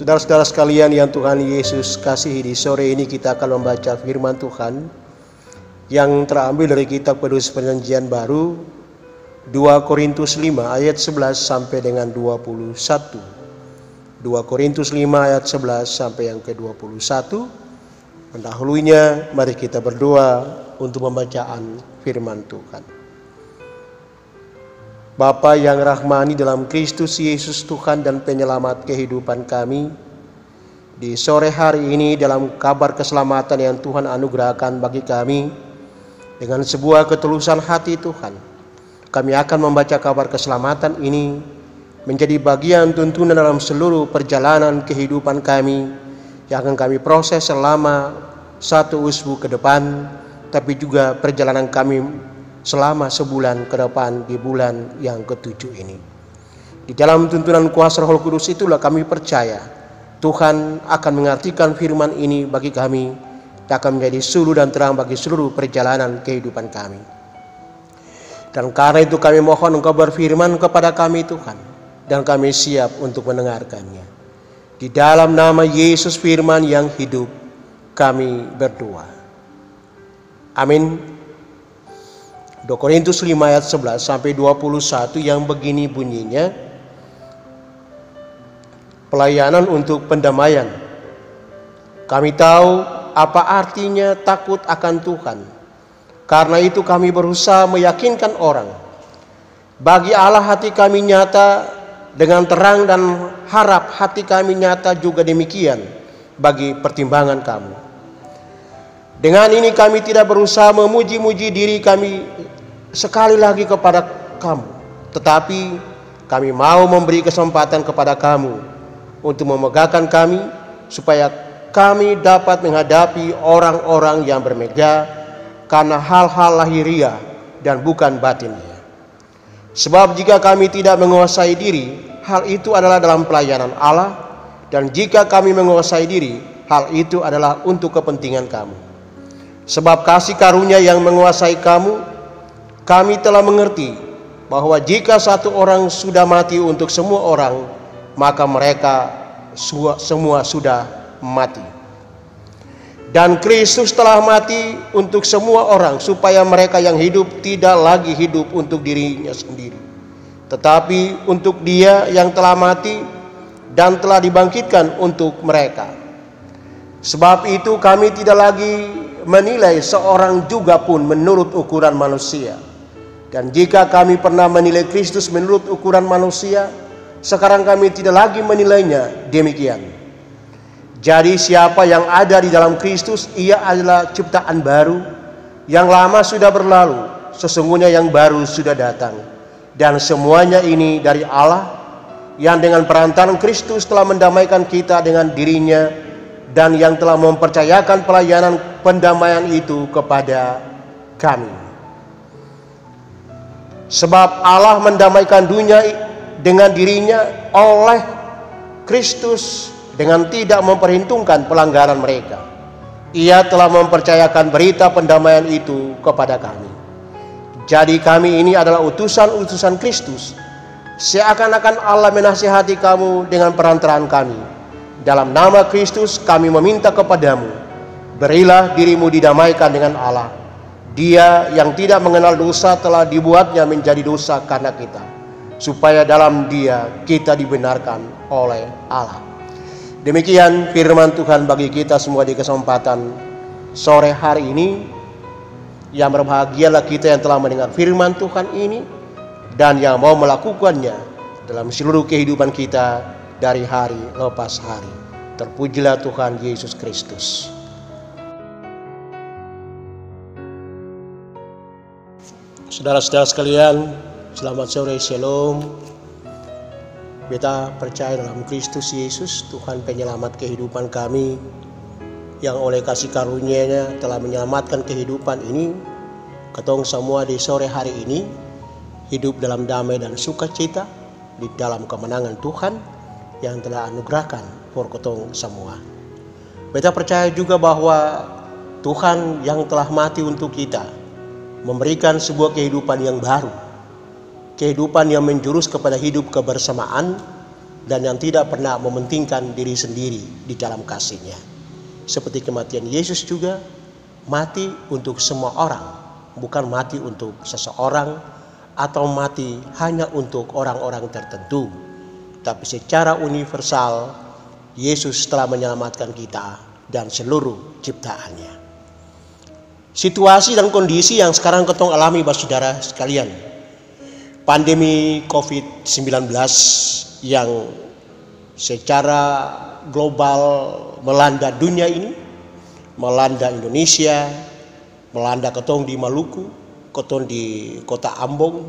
Saudara-saudara sekalian yang Tuhan Yesus kasihi, di sore ini kita akan membaca firman Tuhan yang terambil dari kitab Penulis Perjanjian Baru 2 Korintus 5 ayat 11 sampai dengan 21. 2 Korintus 5 ayat 11 sampai yang ke-21. Mendahulunya mari kita berdoa untuk pembacaan firman Tuhan. Bapa yang rahmani dalam Kristus Yesus Tuhan dan penyelamat kehidupan kami, di sore hari ini dalam kabar keselamatan yang Tuhan anugerahkan bagi kami, dengan sebuah ketulusan hati Tuhan, kami akan membaca kabar keselamatan ini menjadi bagian tuntunan dalam seluruh perjalanan kehidupan kami yang akan kami proses selama 1 usbu ke depan, tapi juga perjalanan kami selama sebulan ke depan di bulan yang ke-7 ini. Di dalam tuntunan kuasa Roh Kudus itulah kami percaya Tuhan akan mengartikan firman ini bagi kami, akan menjadi suluh dan terang bagi seluruh perjalanan kehidupan kami. Dan karena itu kami mohon Engkau berfirman kepada kami Tuhan, dan kami siap untuk mendengarkannya. Di dalam nama Yesus firman yang hidup kami berdoa. Amin. 2 Korintus 5 ayat 11 sampai 21 yang begini bunyinya. Pelayanan untuk pendamaian. Kami tahu apa artinya takut akan Tuhan. Karena itu kami berusaha meyakinkan orang. Bagi Allah hati kami nyata dengan terang, dan harap hati kami nyata juga demikian bagi pertimbangan kamu. Dengan ini kami tidak berusaha memuji-muji diri kami sekali lagi kepada kamu, tetapi kami mau memberi kesempatan kepada kamu untuk memegahkan kami, supaya kami dapat menghadapi orang-orang yang bermegah karena hal-hal lahiriah dan bukan batinnya. Sebab jika kami tidak menguasai diri, hal itu adalah dalam pelayanan Allah, dan jika kami menguasai diri, hal itu adalah untuk kepentingan kamu. Sebab kasih karunia yang menguasai kamu, kami telah mengerti bahwa jika satu orang sudah mati untuk semua orang, maka mereka semua sudah mati. Dan Kristus telah mati untuk semua orang, supaya mereka yang hidup tidak lagi hidup untuk dirinya sendiri, tetapi untuk Dia yang telah mati dan telah dibangkitkan untuk mereka. Sebab itu kami tidak lagi menilai seorang juga pun menurut ukuran manusia. Dan jika kami pernah menilai Kristus menurut ukuran manusia, sekarang kami tidak lagi menilainya demikian. Jadi siapa yang ada di dalam Kristus, ia adalah ciptaan baru. Yang lama sudah berlalu, sesungguhnya yang baru sudah datang. Dan semuanya ini dari Allah, yang dengan perantaran Kristus telah mendamaikan kita dengan dirinya, dan yang telah mempercayakan pelayanan pendamaian itu kepada kami. Sebab Allah mendamaikan dunia dengan dirinya oleh Kristus, dengan tidak memperhitungkan pelanggaran mereka. Ia telah mempercayakan berita pendamaian itu kepada kami. Jadi kami ini adalah utusan-utusan Kristus, seakan-akan Allah menasihati kamu dengan perantaraan kami. Dalam nama Kristus kami meminta kepadamu, berilah dirimu didamaikan dengan Allah. Dia yang tidak mengenal dosa telah dibuatnya menjadi dosa karena kita, supaya dalam Dia kita dibenarkan oleh Allah. Demikian firman Tuhan bagi kita semua di kesempatan sore hari ini. Yang berbahagialah kita yang telah mendengar firman Tuhan ini dan yang mau melakukannya dalam seluruh kehidupan kita dari hari lepas hari. Terpujilah Tuhan Yesus Kristus. Saudara-saudara sekalian, selamat sore, shalom. Kita percaya dalam Kristus Yesus, Tuhan penyelamat kehidupan kami, yang oleh kasih karunia-Nya telah menyelamatkan kehidupan ini. Ketong semua di sore hari ini hidup dalam damai dan sukacita di dalam kemenangan Tuhan yang telah anugerahkan for ketong semua. Kita percaya juga bahwa Tuhan yang telah mati untuk kita memberikan sebuah kehidupan yang baru, kehidupan yang menjurus kepada hidup kebersamaan dan yang tidak pernah mementingkan diri sendiri di dalam kasih-Nya. Seperti kematian Yesus juga mati untuk semua orang, bukan mati untuk seseorang atau mati hanya untuk orang-orang tertentu, tapi secara universal Yesus telah menyelamatkan kita dan seluruh ciptaannya. Situasi dan kondisi yang sekarang ketong alami saudara sekalian, pandemi COVID-19 yang secara global melanda dunia ini, melanda Indonesia, melanda ketong di Maluku, ketong di kota Ambon,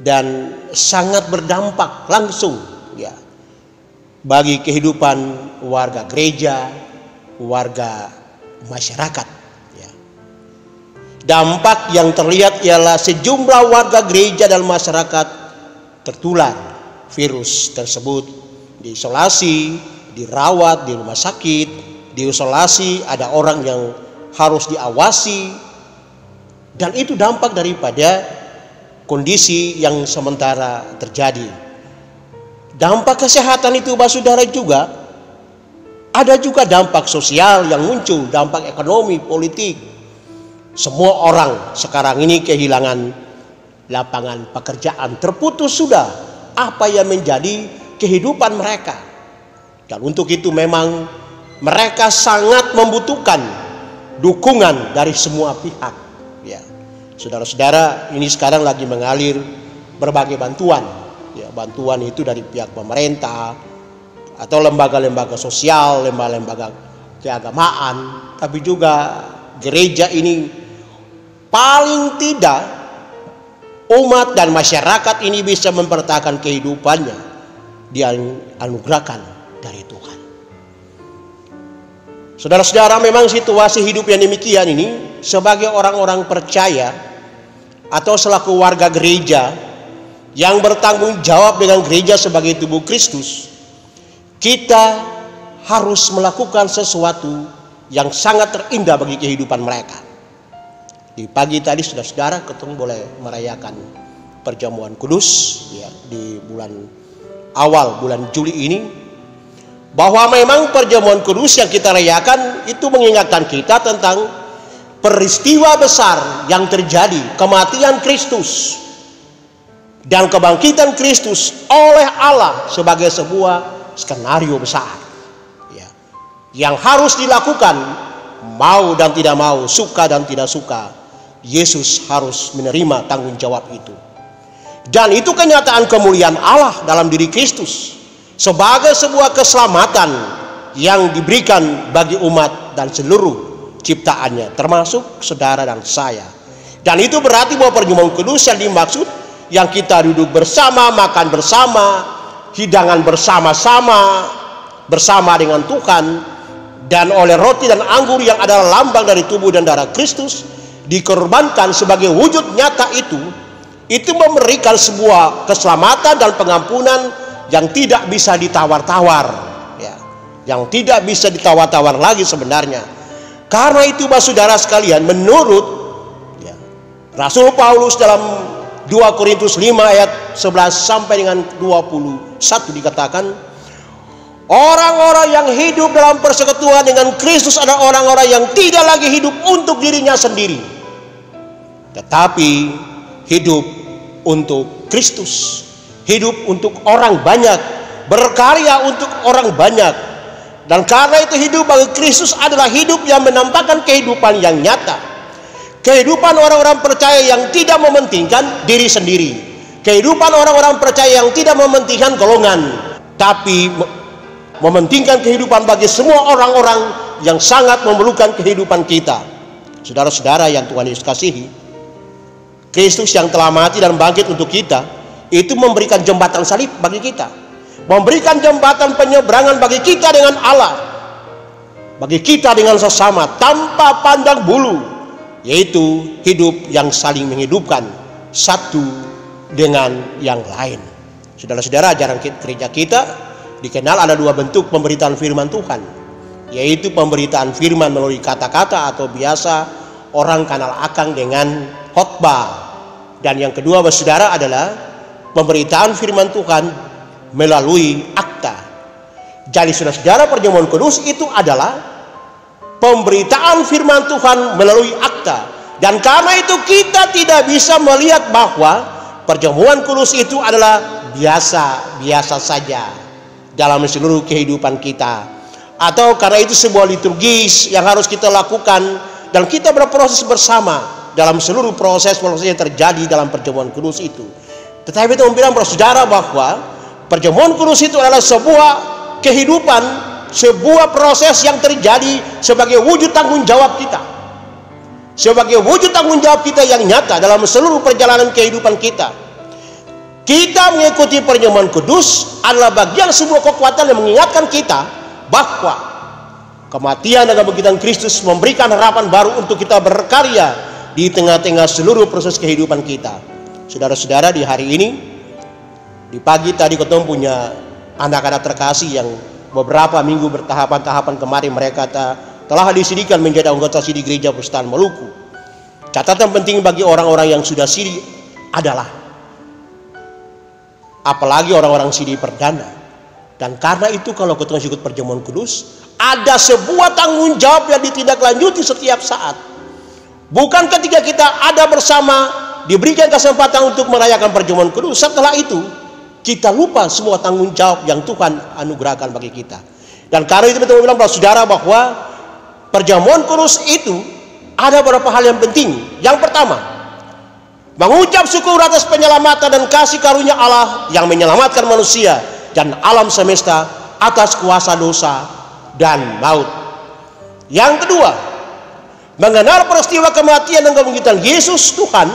dan sangat berdampak langsung ya bagi kehidupan warga gereja, warga masyarakat. Ya. Dampak yang terlihat ialah sejumlah warga gereja dan masyarakat tertular virus tersebut, diisolasi, dirawat di rumah sakit, diisolasi, ada orang yang harus diawasi, dan itu dampak daripada kondisi yang sementara terjadi. Dampak kesehatan itu saudara juga ada juga dampak sosial yang muncul, dampak ekonomi, politik. Semua orang sekarang ini kehilangan lapangan pekerjaan, terputus sudah apa yang menjadi kehidupan mereka. Dan untuk itu memang mereka sangat membutuhkan dukungan dari semua pihak. Ya, saudara-saudara, ini sekarang lagi mengalir berbagai bantuan. Ya, bantuan itu dari pihak pemerintah atau lembaga-lembaga sosial, lembaga-lembaga keagamaan, tapi juga gereja ini paling tidak umat dan masyarakat ini bisa mempertahankan kehidupannya dianugerahkan dari Tuhan. Saudara-saudara, memang situasi hidup yang demikian ini sebagai orang-orang percaya atau selaku warga gereja yang bertanggung jawab dengan gereja sebagai tubuh Kristus, kita harus melakukan sesuatu yang sangat terindah bagi kehidupan mereka. Di pagi tadi saudara-saudara ketemu boleh merayakan perjamuan kudus ya, di awal bulan Juli ini, bahwa memang perjamuan kudus yang kita rayakan itu mengingatkan kita tentang peristiwa besar yang terjadi, kematian Kristus dan kebangkitan Kristus oleh Allah sebagai sebuah skenario besar ya, yang harus dilakukan mau dan tidak mau, suka dan tidak suka. Yesus harus menerima tanggung jawab itu, dan itu kenyataan kemuliaan Allah dalam diri Kristus sebagai sebuah keselamatan yang diberikan bagi umat dan seluruh ciptaannya, termasuk saudara dan saya. Dan itu berarti bahwa perjamuan kudus yang dimaksud yang kita duduk bersama, makan bersama, hidangan bersama-sama bersama dengan Tuhan, dan oleh roti dan anggur yang adalah lambang dari tubuh dan darah Kristus dikorbankan sebagai wujud nyata itu memberikan sebuah keselamatan dan pengampunan yang tidak bisa ditawar-tawar ya, yang tidak bisa ditawar-tawar lagi sebenarnya. Karena itu saudara sekalian, menurut ya, Rasul Paulus dalam 2 Korintus 5 ayat 11 sampai dengan 21 dikatakan, orang-orang yang hidup dalam persekutuan dengan Kristus adalah orang-orang yang tidak lagi hidup untuk dirinya sendiri, tetapi hidup untuk Kristus, hidup untuk orang banyak, berkarya untuk orang banyak. Dan karena itu hidup bagi Kristus adalah hidup yang menampakkan kehidupan yang nyata, kehidupan orang-orang percaya yang tidak mementingkan diri sendiri, kehidupan orang-orang percaya yang tidak mementingkan golongan, tapi mementingkan kehidupan bagi semua orang-orang yang sangat memerlukan kehidupan kita. Saudara-saudara yang Tuhan Yesus kasihi, Kristus yang telah mati dan bangkit untuk kita itu memberikan jembatan salib bagi kita, memberikan jembatan penyeberangan bagi kita dengan Allah, bagi kita dengan sesama tanpa pandang bulu, yaitu hidup yang saling menghidupkan satu dengan yang lain. Saudara-saudara, ajaran gereja kita dikenal ada dua bentuk pemberitaan firman Tuhan, yaitu pemberitaan firman melalui kata-kata atau biasa orang kenal akang dengan khotbah, dan yang kedua saudara adalah pemberitaan firman Tuhan melalui akta Jadi saudara-saudara, perjamuan kudus itu adalah pemberitaan firman Tuhan melalui akta. Dan karena itu kita tidak bisa melihat bahwa perjamuan kudus itu adalah biasa saja dalam seluruh kehidupan kita. Atau karena itu sebuah liturgis yang harus kita lakukan dan kita berproses bersama dalam seluruh proses yang terjadi dalam perjamuan kudus itu. Tetapi kita bilang saudara bahwa perjamuan kudus itu adalah sebuah kehidupan, sebuah proses yang terjadi sebagai wujud tanggung jawab kita, sebagai wujud tanggung jawab kita yang nyata dalam seluruh perjalanan kehidupan kita. Kita mengikuti perjamuan kudus adalah bagian sebuah kekuatan yang mengingatkan kita bahwa kematian dan kebangkitan Kristus memberikan harapan baru untuk kita berkarya di tengah-tengah seluruh proses kehidupan kita. Saudara-saudara, di hari ini, di pagi tadi ketemu punya anak-anak terkasih yang beberapa minggu bertahapan-tahapan kemarin mereka telah disirikan menjadi anggota sidi Gereja Presbyterian Maluku. Catatan penting bagi orang-orang yang sudah sidi adalah, apalagi orang-orang sidi perdana. Dan karena itu kalau kita ikut perjamuan kudus, ada sebuah tanggung jawab yang ditindaklanjuti setiap saat. Bukan ketika kita ada bersama diberikan kesempatan untuk merayakan perjamuan kudus, setelah itu kita lupa semua tanggung jawab yang Tuhan anugerahkan bagi kita. Dan karena itu kita bilang pada saudara bahwa perjamuan kudus itu ada beberapa hal yang penting. Yang pertama, mengucap syukur atas penyelamatan dan kasih karunia Allah yang menyelamatkan manusia dan alam semesta atas kuasa dosa dan maut. Yang kedua, mengenal peristiwa kematian dan kebangkitan Yesus Tuhan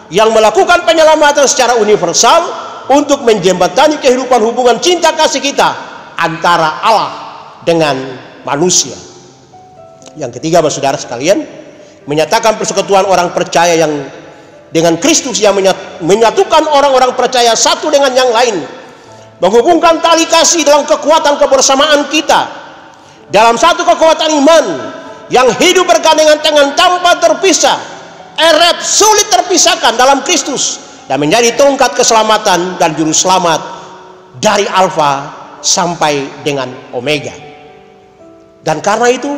yang melakukan penyelamatan secara universal untuk menjembatani kehidupan hubungan cinta kasih kita antara Allah dengan manusia. Yang ketiga, saudara sekalian, menyatakan persekutuan orang percaya yang dengan Kristus yang menyatukan orang-orang percaya satu dengan yang lain, menghubungkan tali kasih dalam kekuatan kebersamaan kita dalam satu kekuatan iman yang hidup bergandengan tangan tanpa terpisah, erat sulit terpisahkan dalam Kristus, dan menjadi tongkat keselamatan dan juru selamat dari Alfa sampai dengan Omega. Dan karena itu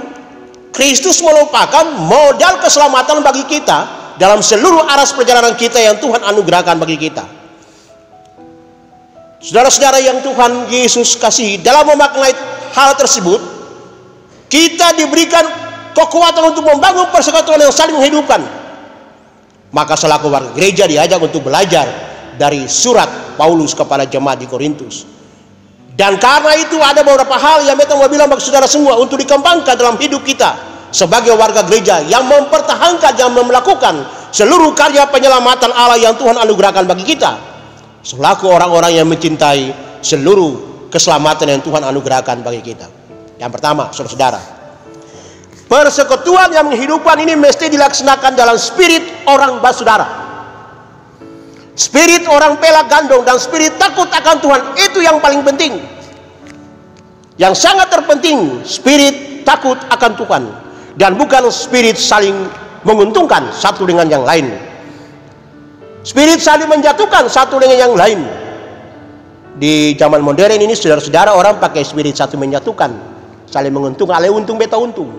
Kristus merupakan modal keselamatan bagi kita dalam seluruh aras perjalanan kita yang Tuhan anugerahkan bagi kita. Saudara-saudara yang Tuhan Yesus kasihi, dalam memaknai hal tersebut kita diberikan kekuatan untuk membangun persekutuan yang saling menghidupkan. Maka selaku warga gereja diajak untuk belajar dari surat Paulus kepada jemaat di Korintus. Dan karena itu ada beberapa hal yang kita mau bilang bagi saudara semua untuk dikembangkan dalam hidup kita sebagai warga gereja yang mempertahankan, yang melakukan seluruh karya penyelamatan Allah yang Tuhan anugerahkan bagi kita, selaku orang-orang yang mencintai seluruh keselamatan yang Tuhan anugerahkan bagi kita. Yang pertama, saudara-saudara, persekutuan yang menghidupkan ini mesti dilaksanakan dalam spirit orang basudara, spirit orang pelak gandong, dan spirit takut akan Tuhan. Itu yang paling penting, yang sangat terpenting, spirit takut akan Tuhan, dan bukan spirit saling menguntungkan satu dengan yang lain, spirit saling menjatuhkan satu dengan yang lain. Di zaman modern ini, saudara-saudara, orang pakai spirit satu menjatuhkan, saling menguntungkan, ale untung beta untung,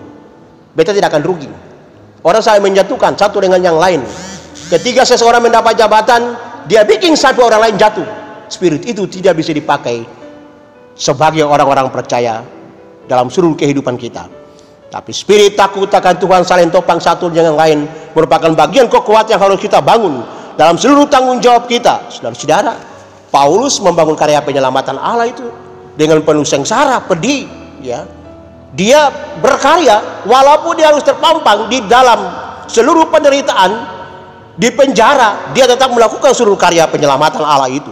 beta tidak akan rugi. Orang saling menjatuhkan satu dengan yang lain. Ketika seseorang mendapat jabatan, dia bikin sampai orang lain jatuh. Spirit itu tidak bisa dipakai sebagai orang-orang percaya dalam seluruh kehidupan kita. Tapi spirit takut akan Tuhan, saling topang satu dengan yang lain, merupakan bagian kekuatan yang harus kita bangun dalam seluruh tanggung jawab kita. Saudara-saudara, Paulus membangun karya penyelamatan Allah itu dengan penuh sengsara, pedih, ya. Dia berkarya walaupun dia harus terpampang di dalam seluruh penderitaan, di penjara, dia tetap melakukan seluruh karya penyelamatan Allah itu.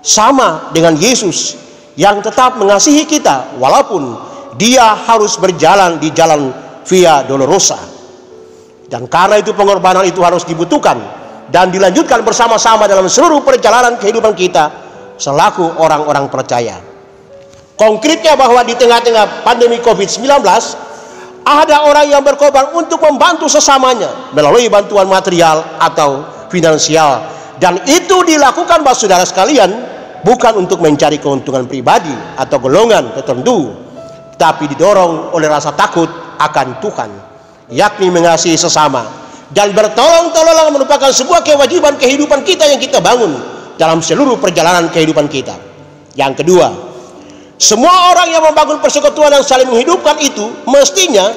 Sama dengan Yesus yang tetap mengasihi kita walaupun dia harus berjalan di jalan Via Dolorosa. Dan karena itu pengorbanan itu harus dibutuhkan dan dilanjutkan bersama-sama dalam seluruh perjalanan kehidupan kita selaku orang-orang percaya. Konkretnya bahwa di tengah-tengah pandemi COVID-19 ada orang yang berkorban untuk membantu sesamanya melalui bantuan material atau finansial, dan itu dilakukan, saudara sekalian, bukan untuk mencari keuntungan pribadi atau golongan tertentu, tapi didorong oleh rasa takut akan Tuhan, yakni mengasihi sesama dan bertolong-tolong merupakan sebuah kewajiban kehidupan kita yang kita bangun dalam seluruh perjalanan kehidupan kita. Yang kedua, semua orang yang membangun persekutuan yang saling menghidupkan itu mestinya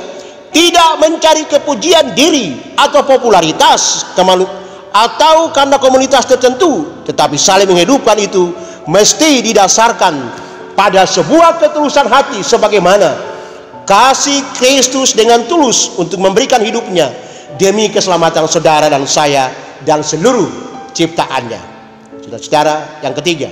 tidak mencari kepujian diri atau popularitas atau karena komunitas tertentu, tetapi saling menghidupkan itu mesti didasarkan pada sebuah ketulusan hati, sebagaimana kasih Kristus dengan tulus untuk memberikan hidupnya demi keselamatan saudara dan saya dan seluruh ciptaannya. Saudara-saudara, yang ketiga,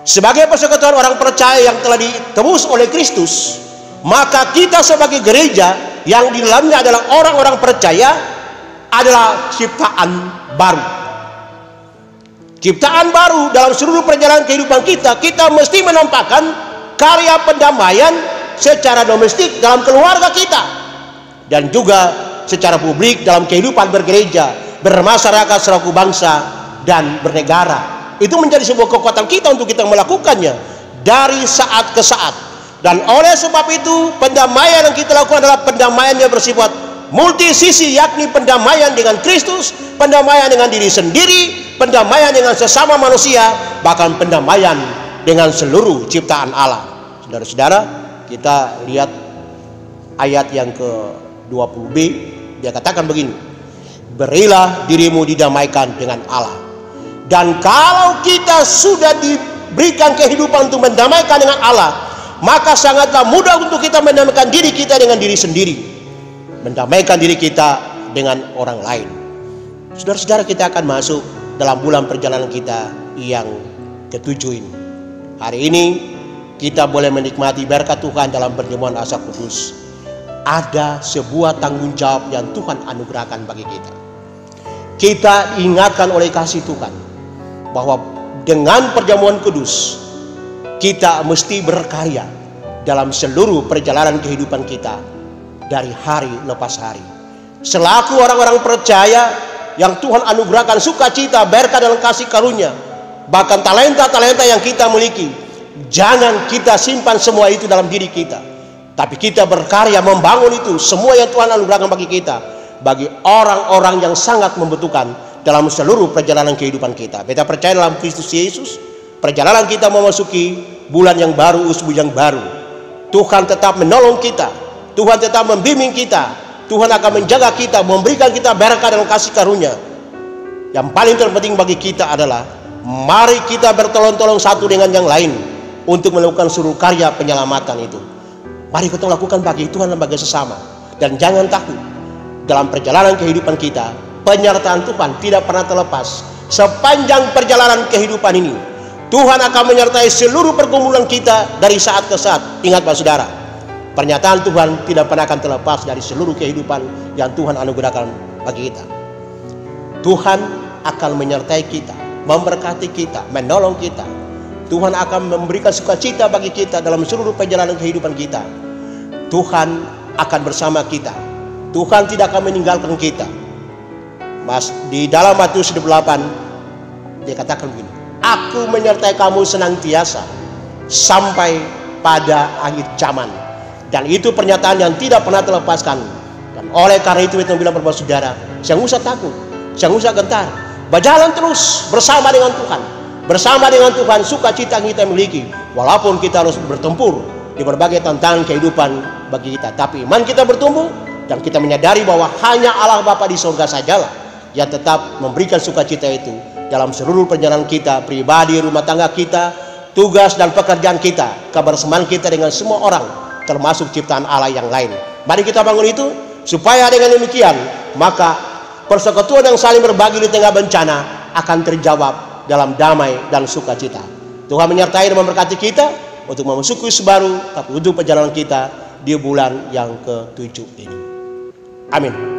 sebagai persekutuan orang percaya yang telah ditebus oleh Kristus, maka kita sebagai gereja yang di dalamnya adalah orang-orang percaya adalah ciptaan baru. Ciptaan baru dalam seluruh perjalanan kehidupan kita. Kita mesti menampakkan karya pendamaian secara domestik dalam keluarga kita, dan juga secara publik dalam kehidupan bergereja, bermasyarakat selaku bangsa, dan bernegara. Itu menjadi sebuah kekuatan kita untuk kita melakukannya dari saat ke saat. Dan oleh sebab itu, pendamaian yang kita lakukan adalah pendamaian yang bersifat multi sisi, yakni pendamaian dengan Kristus, pendamaian dengan diri sendiri, pendamaian dengan sesama manusia, bahkan pendamaian dengan seluruh ciptaan Allah. Saudara-saudara, kita lihat ayat yang ke-20b, dia katakan begini: berilah dirimu didamaikan dengan Allah. Dan kalau kita sudah diberikan kehidupan untuk mendamaikan dengan Allah, maka sangatlah mudah untuk kita mendamaikan diri kita dengan diri sendiri, mendamaikan diri kita dengan orang lain. Saudara-saudara, kita akan masuk dalam bulan perjalanan kita yang ke-7 ini. Hari ini kita boleh menikmati berkat Tuhan dalam perjamuan Asa Kudus. Ada sebuah tanggung jawab yang Tuhan anugerahkan bagi kita. Kita diingatkan oleh kasih Tuhan bahwa dengan perjamuan kudus kita mesti berkarya dalam seluruh perjalanan kehidupan kita dari hari lepas hari. Selaku orang-orang percaya yang Tuhan anugerahkan sukacita, berkat dan kasih karunia, bahkan talenta-talenta yang kita miliki, jangan kita simpan semua itu dalam diri kita, tapi kita berkarya membangun itu semua yang Tuhan anugerahkan bagi kita, bagi orang-orang yang sangat membutuhkan dalam seluruh perjalanan kehidupan kita. Kita percaya dalam Kristus Yesus, perjalanan kita memasuki bulan yang baru, usbu yang baru. Tuhan tetap menolong kita, Tuhan tetap membimbing kita, Tuhan akan menjaga kita, memberikan kita berkat dan kasih karunia. Yang paling terpenting bagi kita adalah mari kita bertolong-tolong satu dengan yang lain untuk melakukan seluruh karya penyelamatan itu. Mari kita lakukan bagi Tuhan dan bagi sesama. Dan jangan takut, dalam perjalanan kehidupan kita, penyertaan Tuhan tidak pernah terlepas. Sepanjang perjalanan kehidupan ini, Tuhan akan menyertai seluruh pergumulan kita dari saat ke saat. Ingat Pak Saudara, pernyataan Tuhan tidak pernah akan terlepas dari seluruh kehidupan yang Tuhan anugerahkan bagi kita. Tuhan akan menyertai kita, memberkati kita, menolong kita. Tuhan akan memberikan sukacita bagi kita dalam seluruh perjalanan kehidupan kita. Tuhan akan bersama kita. Tuhan tidak akan meninggalkan kita. Di dalam Matius 28 dia katakan begini: Aku menyertai kamu senantiasa sampai pada akhir zaman. Dan itu pernyataan yang tidak pernah terlepaskan. Dan oleh karena itu kita bilang kepada saudara, jangan usah takut, jangan usah gentar, berjalan terus bersama dengan Tuhan. Bersama dengan Tuhan, sukacita yang kita miliki, walaupun kita harus bertempur di berbagai tantangan kehidupan bagi kita, tapi iman kita bertumbuh dan kita menyadari bahwa hanya Allah Bapa di surga sajalah yang tetap memberikan sukacita itu dalam seluruh perjalanan kita, pribadi, rumah tangga kita, tugas dan pekerjaan kita, kebersamaan kita dengan semua orang, termasuk ciptaan Allah yang lain. Mari kita bangun itu, supaya dengan demikian maka persekutuan yang saling berbagi di tengah bencana akan terjawab dalam damai dan sukacita. Tuhan menyertai dan memberkati kita untuk memasuki baru tapi untuk perjalanan kita di bulan yang ke-7 ini. Amin.